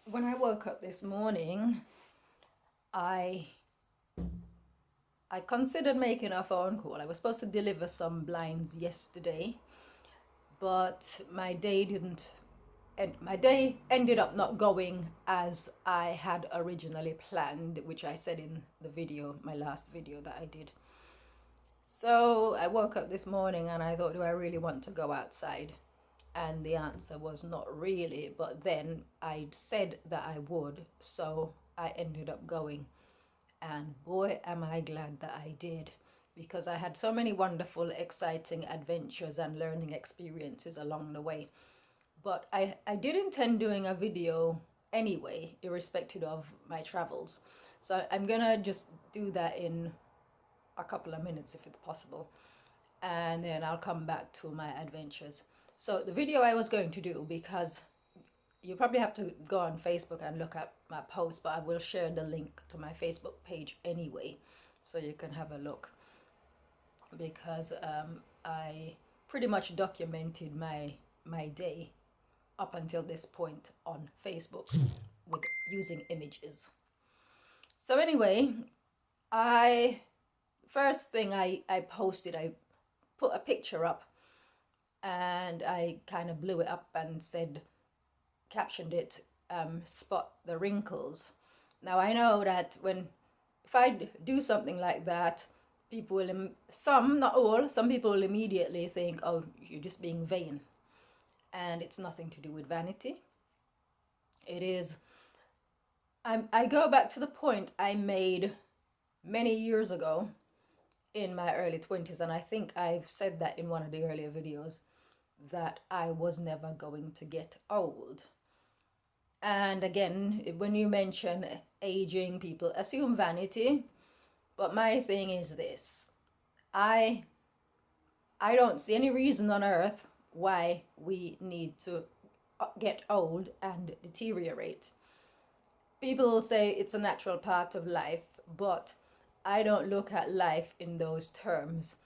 When I woke up this morning, I I considered making a phone call. I was supposed to deliver some blinds yesterday, but my day ended up not going as I had originally planned, which I said in the video, my last video that I did. So I woke up this morning and I thought, do I really want to go outside? And the answer was not really, but then I'd said that I would, so I ended up going. And boy, am I glad that I did, because I had so many wonderful, exciting adventures and learning experiences along the way. But I did intend doing a video anyway, irrespective of my travels. So I'm gonna just do that in a couple of minutes if it's possible. And then I'll come back to my adventures. So the video I was going to do, because you probably have to go on Facebook and look at my post, but I will share the link to my Facebook page anyway, so you can have a look. Because I pretty much documented my day up until this point on Facebook with using images. So anyway, I first thing I posted, I put a picture up and I kind of blew it up and said, captioned it, spot the wrinkles. Now I know that if I do something like that, people will, some, not all, some people will immediately think, oh, you're just being vain. And it's nothing to do with vanity. It is, I go back to the point I made many years ago in my early 20s, and I think I've said that in one of the earlier videos, that I was never going to get old. And again, when you mention aging, people assume vanity, but my thing is this: I don't see any reason on earth why we need to get old and deteriorate. People say it's a natural part of life, but I don't look at life in those terms.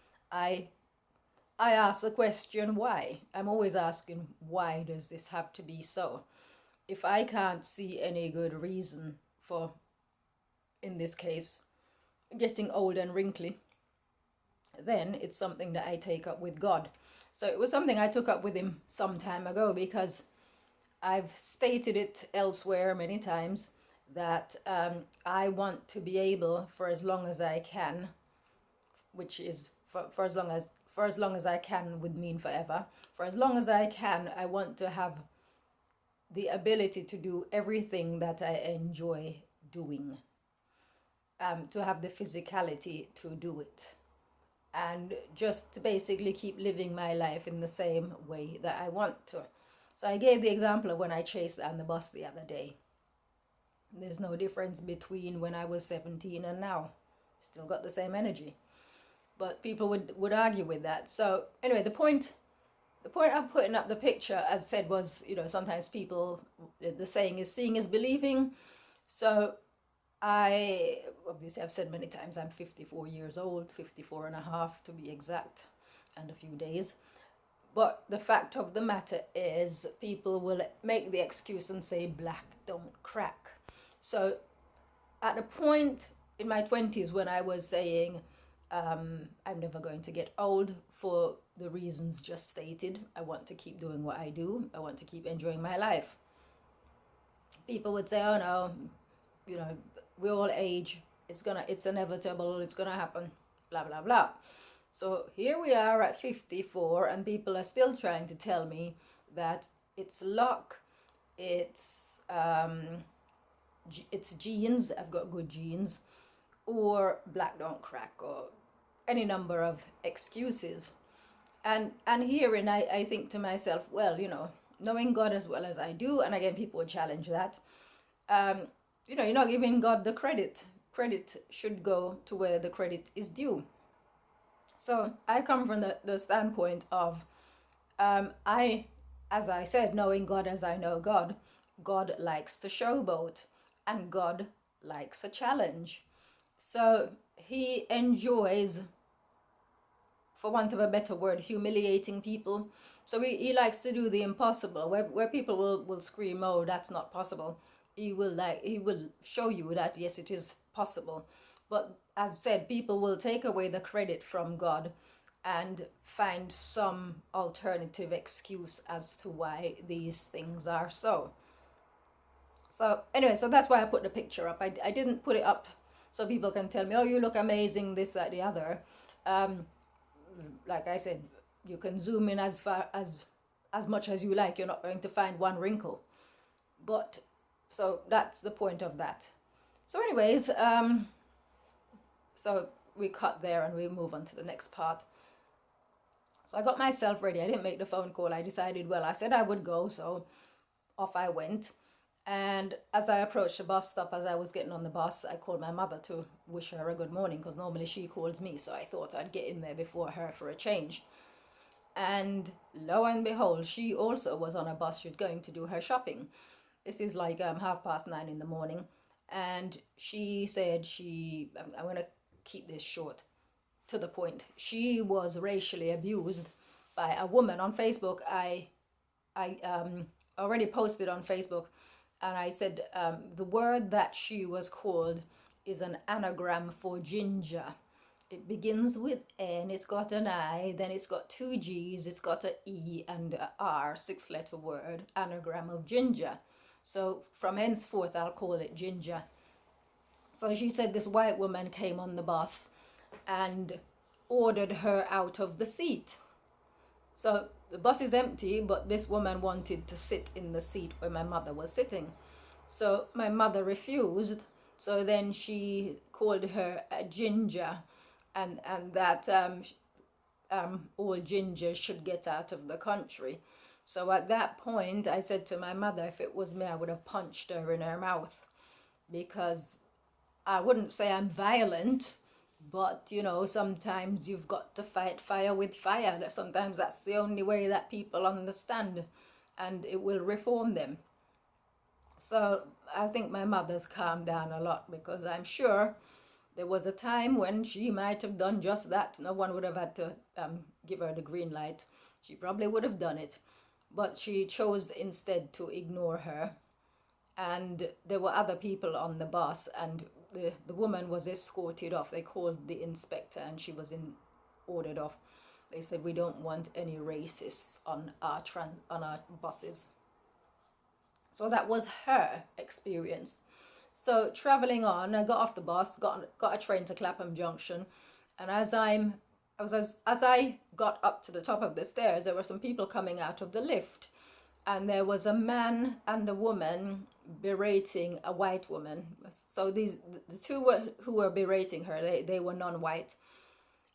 I ask the question why. I'm always asking, why does this have to be so? If I can't see any good reason for, in this case, getting old and wrinkly, then it's something that I take up with God. So it was something I took up with him some time ago, because I've stated it elsewhere many times that I want to be able, for as long as I can, which is for as long as I can would mean forever. For as long as I can, I want to have the ability to do everything that I enjoy doing. To have the physicality to do it. And just to basically keep living my life in the same way that I want to. So I gave the example of when I chased on the bus the other day. There's no difference between when I was 17 and now. Still got the same energy. But people would argue with that. So anyway, the point of putting up the picture, as I said, was, sometimes people, the saying is seeing is believing. So I obviously, I've said many times, I'm 54 years old, 54 and a half to be exact, and a few days. But the fact of the matter is, people will make the excuse and say black don't crack. So at a point in my 20s when I was saying, I'm never going to get old for the reasons just stated. I want to keep doing what I do. I want to keep enjoying my life. People would say, oh no, we all age. It's inevitable. It's gonna happen. Blah, blah, blah. So here we are at 54 and people are still trying to tell me that it's luck. It's genes. I've got good genes, or black don't crack, or any number of excuses. And herein I think to myself, well, knowing God as well as I do, and again, people would challenge that, you're not giving God the credit. Credit should go to where the credit is due. So I come from the standpoint of, as I said, knowing God as I know God, God likes to showboat, and God likes a challenge. So he enjoys, for want of a better word, humiliating people. So he likes to do the impossible, where people will scream, oh, that's not possible. he will show you that yes, it is possible. But as I said, people will take away the credit from God and find some alternative excuse as to why these things are so. So anyway, so that's why I put the picture up. I didn't put it up so people can tell me, oh, you look amazing, this, that, the other. Like I said, you can zoom in as far as much as you like. You're not going to find one wrinkle. But so that's the point of that. So anyways, so we cut there and we move on to the next part. So I got myself ready. I didn't make the phone call. I decided, well, I said I would go, so off I went. And as I approached the bus stop, as I was getting on the bus, I called my mother to wish her a good morning, because normally she calls me, so I thought I'd get in there before her for a change. And lo and behold, she also was on a bus. She was going to do her shopping. This is like 9:30 in the morning. And she said I'm going to keep this short, to the point. She was racially abused by a woman on Facebook. I already posted on Facebook, and I said the word that she was called is an anagram for ginger. It begins with N, it's got an I, then it's got two G's, it's got an E and a R, 6-letter word, anagram of ginger. So from henceforth, I'll call it ginger. So she said this white woman came on the bus and ordered her out of the seat. So the bus is empty, but this woman wanted to sit in the seat where my mother was sitting. So my mother refused. So then she called her a ginger, and that all gingers should get out of the country. So at that point, I said to my mother, if it was me, I would have punched her in her mouth, because I wouldn't say I'm violent, but, you know, sometimes you've got to fight fire with fire. Sometimes that's the only way that people understand, and it will reform them. So I think my mother's calmed down a lot, because I'm sure there was a time when she might have done just that. No one would have had to give her the green light. She probably would have done it. But she chose instead to ignore her. And there were other people on the bus, and the woman was escorted off. They called the inspector, and she was ordered off. They said, we don't want any racists on our buses. So that was her experience. So traveling on, I got off the bus, got a train to Clapham Junction, and as I got up to the top of the stairs, there were some people coming out of the lift, and there was a man and a woman berating a white woman. So the two who were berating her, they were non-white,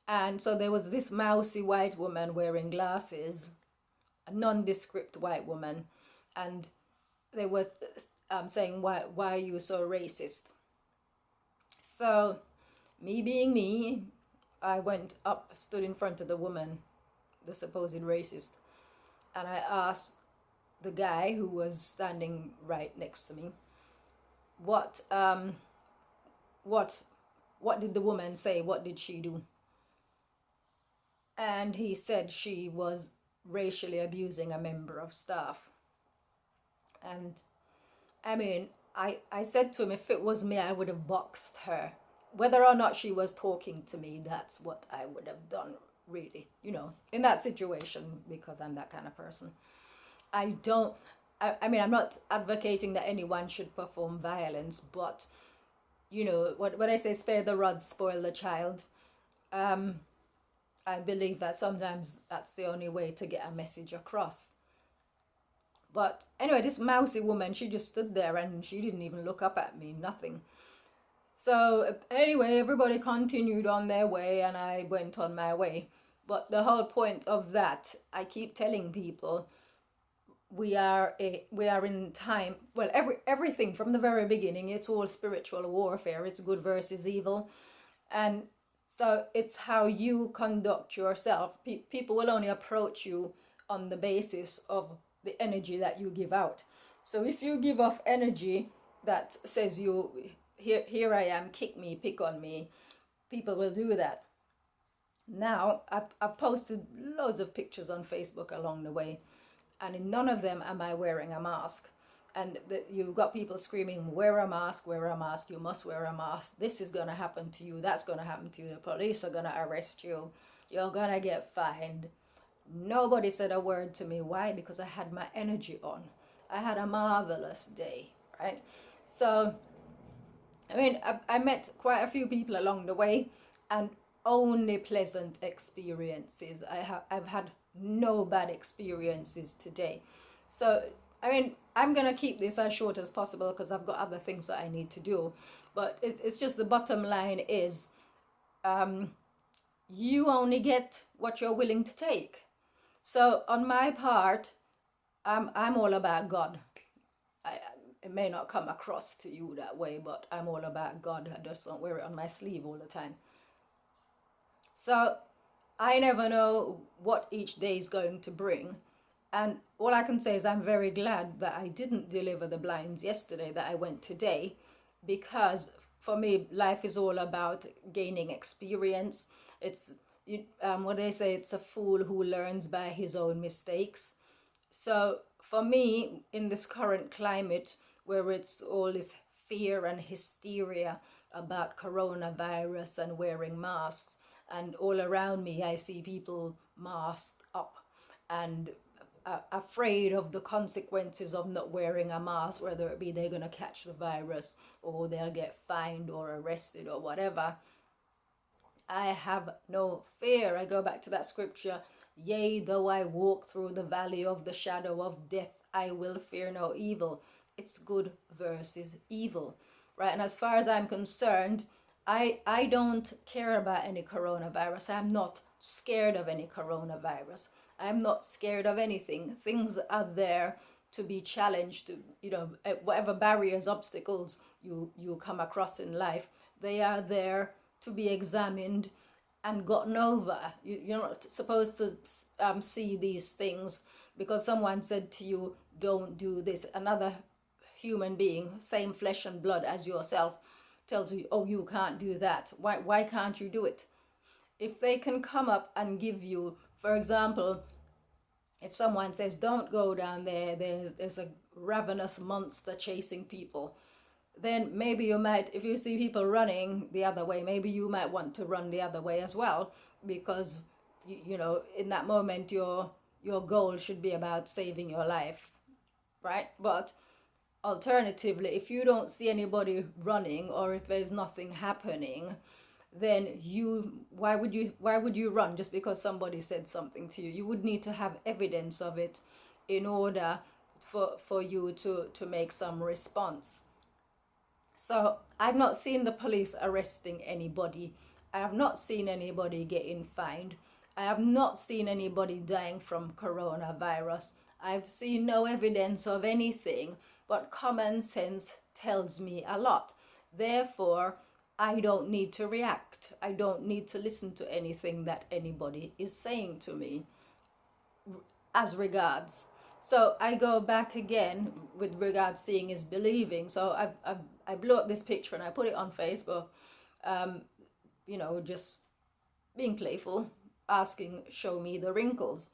and so there was this mousy white woman wearing glasses, a nondescript white woman, and they were saying, why are you so racist? So me being me, I went up, stood in front of the woman, the supposed racist, and I asked the guy who was standing right next to me, what did the woman say? What did she do? And he said she was racially abusing a member of staff. And I mean, I said to him, if it was me, I would have boxed her. Whether or not she was talking to me, that's what I would have done, really, you know, in that situation, because I'm that kind of person. I mean, I'm not advocating that anyone should perform violence, but, you know, what I say, spare the rod, spoil the child. I believe that sometimes that's the only way to get a message across. But anyway, this mousy woman, she just stood there and she didn't even look up at me, nothing. So anyway, everybody continued on their way and I went on my way. But the whole point of that, I keep telling people, we are in time, well, everything from the very beginning, it's all spiritual warfare. It's good versus evil. And so it's how you conduct yourself. People will only approach you on the basis of the energy that you give out. So if you give off energy that says here I am, kick me, pick on me, people will do that. Now, I've posted loads of pictures on Facebook along the way, and in none of them am I wearing a mask. and you've got people screaming, wear a mask, you must wear a mask, this is going to happen to you, that's going to happen to you, the police are going to arrest you, you're going to get fined. Nobody said a word to me. Why? Because I had my energy on. I had a marvelous day, right? So, I mean, I met quite a few people along the way, and only pleasant experiences. I've had no bad experiences today. So, I mean, I'm going to keep this as short as possible because I've got other things that I need to do. But it's just the bottom line is you only get what you're willing to take. So on my part, I'm all about God. It may not come across to you that way, but I'm all about God. I just don't wear it on my sleeve all the time. So I never know what each day is going to bring. And all I can say is I'm very glad that I didn't deliver the blinds yesterday, that I went today, because for me, life is all about gaining experience. It's, what they say, it's a fool who learns by his own mistakes. So for me, in this current climate, where it's all this fear and hysteria about coronavirus and wearing masks, and all around me I see people masked up and afraid of the consequences of not wearing a mask, whether it be they're going to catch the virus or they'll get fined or arrested or whatever. I have no fear. I go back to that scripture, yea, though I walk through the valley of the shadow of death, I will fear no evil. It's good versus evil, right? And as far as I'm concerned, I don't care about any coronavirus. I'm not scared of any coronavirus. I'm not scared of anything. Things are there to be challenged, to, whatever barriers, obstacles you come across in life, they are there to be examined and gotten over. You're not supposed to see these things because someone said to you, don't do this. Another human being, same flesh and blood as yourself, tells you, oh, you can't do that. Why can't you do it? If they can come up and give you, for example, if someone says, don't go down there, there's a ravenous monster chasing people, then maybe you might, if you see people running the other way, maybe you might want to run the other way as well, because, in that moment, your goal should be about saving your life, right? But alternatively, if you don't see anybody running or if there's nothing happening, then why would you run just because somebody said something to you? You would need to have evidence of it in order for you to make some response. So I've not seen the police arresting anybody. I have not seen anybody getting fined. I have not seen anybody dying from coronavirus. I've seen no evidence of anything, but common sense tells me a lot. Therefore, I don't need to react. I don't need to listen to anything that anybody is saying to me as regards. So I go back again with regards seeing is believing. So I blew up this picture and I put it on Facebook, just being playful, asking, show me the wrinkles.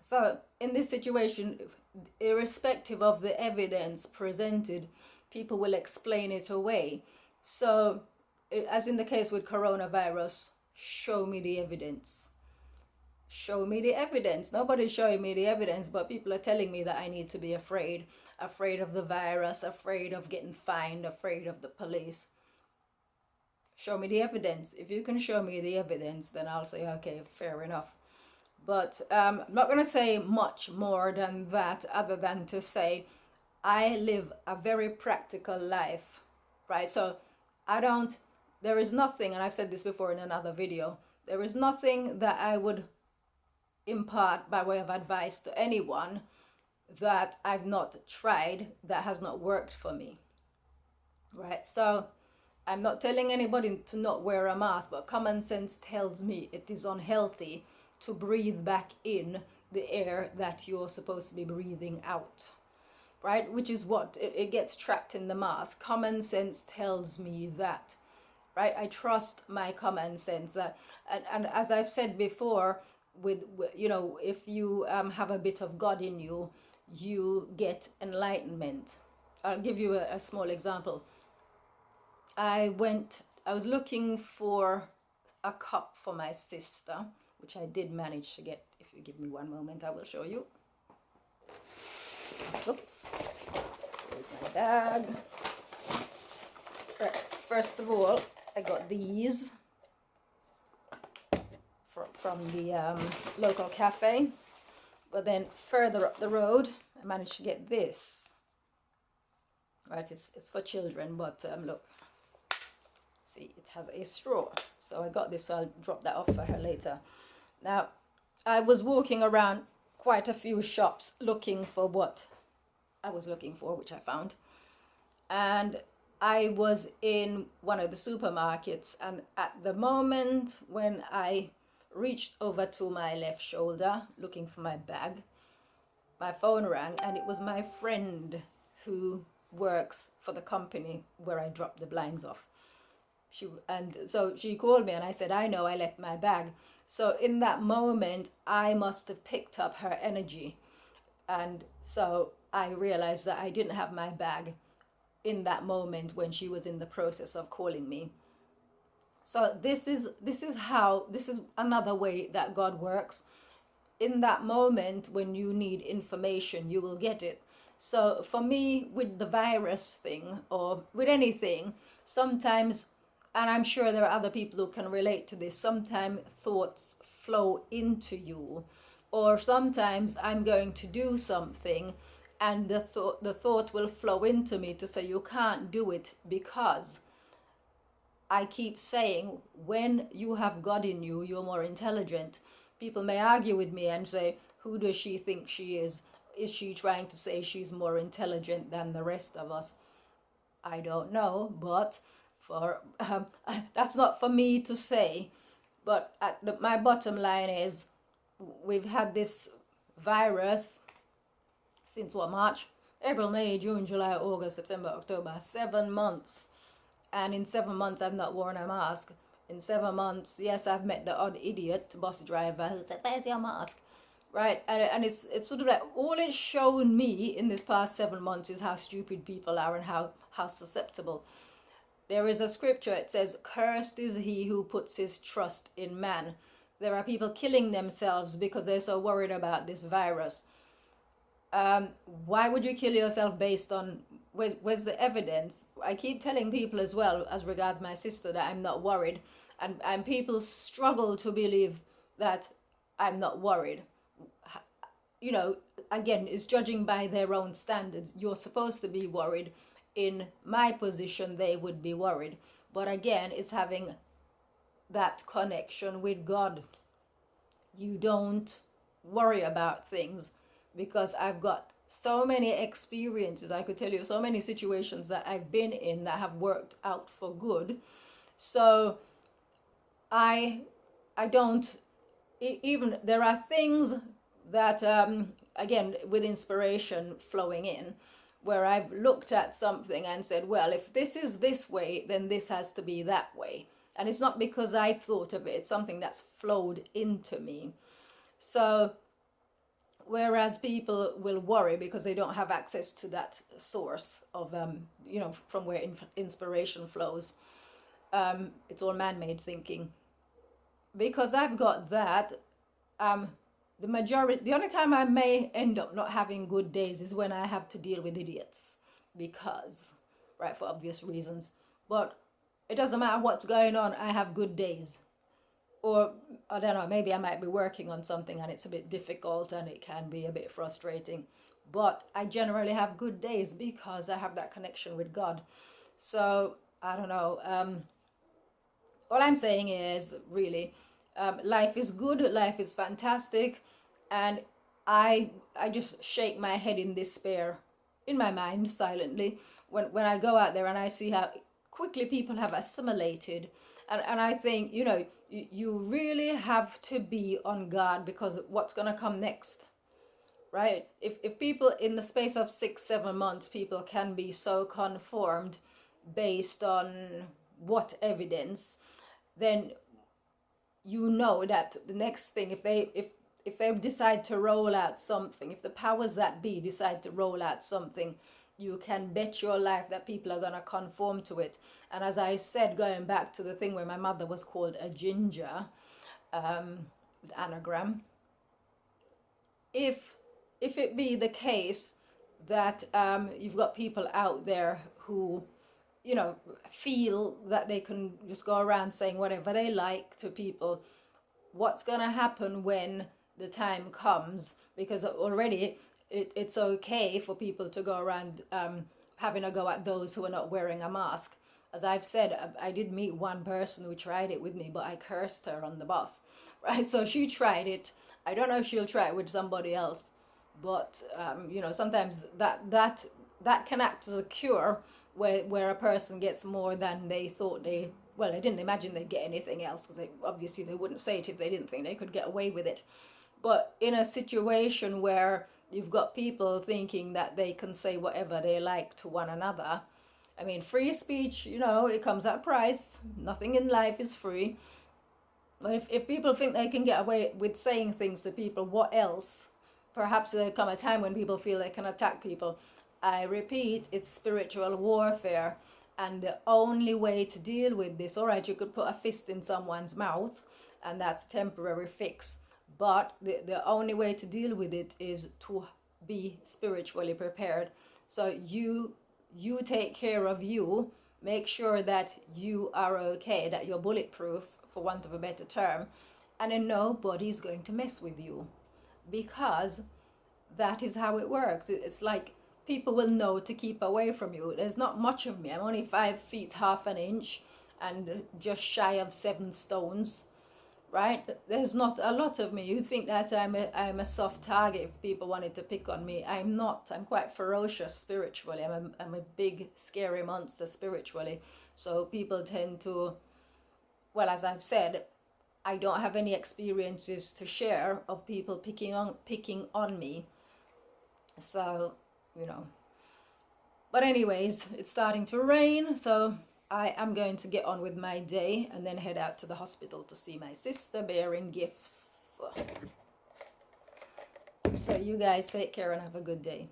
So in this situation, irrespective of the evidence presented, people will explain it away. So as in the case with coronavirus, show me the evidence. Show me the evidence. Nobody's showing me the evidence, but people are telling me that I need to be afraid of the virus, afraid of getting fined, afraid of the police. Show me the evidence. If you can show me the evidence, then I'll say, okay, fair enough. But I'm not going to say much more than that, other than to say I live a very practical life, right? So there is nothing, and I've said this before in another video, there is nothing that I would impart by way of advice to anyone that I've not tried, that has not worked for me, right? So I'm not telling anybody to not wear a mask, but common sense tells me it is unhealthy to breathe back in the air that you're supposed to be breathing out, right? Which is what it gets trapped in the mask. Common sense tells me that, right? I trust my common sense that, and as I've said before, if you have a bit of God in you, you get enlightenment. I'll give you a small example. I was looking for a cup for my sister, which I did manage to get. If you give me one moment, I will show you. Oops, here's my bag. First of all, I got these from the local cafe. But then further up the road, I managed to get this. Right, it's for children, but look. See, it has a straw. So I got this, so I'll drop that off for her later. Now, I was walking around quite a few shops looking for what I was looking for, which I found. And I was in one of the supermarkets, and at the moment when I reached over to my left shoulder looking for my bag, my phone rang, and it was my friend who works for the company where I dropped the blinds off. So she called me, and I said, I know I left my bag. So in that moment, I must have picked up her energy. And so I realized that I didn't have my bag in that moment when she was in the process of calling me. So this is another way that God works. In that moment when you need information, you will get it. So for me, with the virus thing, or with anything, sometimes, and I'm sure there are other people who can relate to this, sometimes thoughts flow into you, or sometimes I'm going to do something and the thought will flow into me to say, you can't do it, because I keep saying, when you have God in you, you're more intelligent. People may argue with me and say, who does she think she is? Is she trying to say she's more intelligent than the rest of us? I don't know, but that's not for me to say. But my bottom line is, we've had this virus since March, April, May, June, July, August, September, October, 7 months. And in 7 months, I've not worn a mask. In 7 months, yes, I've met the odd idiot bus driver who said, where's your mask? Right? And it's sort of like, all it's shown me in this past 7 months is how stupid people are and how susceptible. There is a scripture, it says, cursed is he who puts his trust in man. There are people killing themselves because they're so worried about this virus. Why would you kill yourself based on, where's the evidence? I keep telling people as well, as regard my sister, that I'm not worried, and people struggle to believe that I'm not worried. You know, again, it's judging by their own standards. You're supposed to be worried. In my position, they would be worried. But again, it's having that connection with God. You don't worry about things, because I've got so many experiences. I could tell you so many situations that I've been in that have worked out for good. So I don't, even, there are things that, again, with inspiration flowing in, where I've looked at something and said, well, if this is this way, then this has to be that way. And it's not because I've thought of it, it's something that's flowed into me. So whereas people will worry because they don't have access to that source of, from where inspiration flows. It's all man-made thinking. Because I've got that, the only time I may end up not having good days is when I have to deal with idiots. Because, right, for obvious reasons. But it doesn't matter what's going on, I have good days. Or, I don't know, maybe I might be working on something and it's a bit difficult and it can be a bit frustrating. But I generally have good days because I have that connection with God. So, I don't know. All I'm saying is, really, life is good, life is fantastic. And I just shake my head in despair, in my mind, silently, when I go out there and I see how quickly people have assimilated. And I think, you really have to be on guard, because what's going to come next, right? If people, in the space of 6-7 months, people can be so conformed based on what evidence, then you know that the next thing, if if they decide to roll out something, if the powers that be decide to roll out something, you can bet your life that people are going to conform to it. And as I said, going back to the thing where my mother was called a ginger, with anagram, if it be the case that you've got people out there who, you know, feel that they can just go around saying whatever they like to people, what's going to happen when the time comes? Because already it's okay for people to go around having a go at those who are not wearing a mask. As I've said, I did meet one person who tried it with me, but I cursed her on the bus, right? So she tried it. I don't know if she'll try it with somebody else, but you know, sometimes that can act as a cure where a person gets more than they thought they, well, they didn't imagine they'd get anything else, because obviously they wouldn't say it if they didn't think they could get away with it. But in a situation where you've got people thinking that they can say whatever they like to one another, I mean, free speech, you know, it comes at a price. Nothing in life is free. But if people think they can get away with saying things to people, what else? Perhaps there'll come a time when people feel they can attack people. I repeat, it's spiritual warfare. And the only way to deal with this, all right, you could put a fist in someone's mouth, and that's temporary fix. But the only way to deal with it is to be spiritually prepared. So you take care of you, make sure that you are okay, that you're bulletproof, for want of a better term, and then nobody's going to mess with you, because that is how it works. It's like people will know to keep away from you. There's not much of me. I'm only 5 feet half an inch and just shy of 7 stones, right? There's not a lot of me. You think that I'm a soft target if people wanted to pick on me. I'm not. I'm quite ferocious spiritually. I'm a big scary monster spiritually. So people tend to, well, as I've said, I don't have any experiences to share of people picking on me. So, you know. But anyways, it's starting to rain, so I am going to get on with my day and then head out to the hospital to see my sister bearing gifts. So you guys take care and have a good day.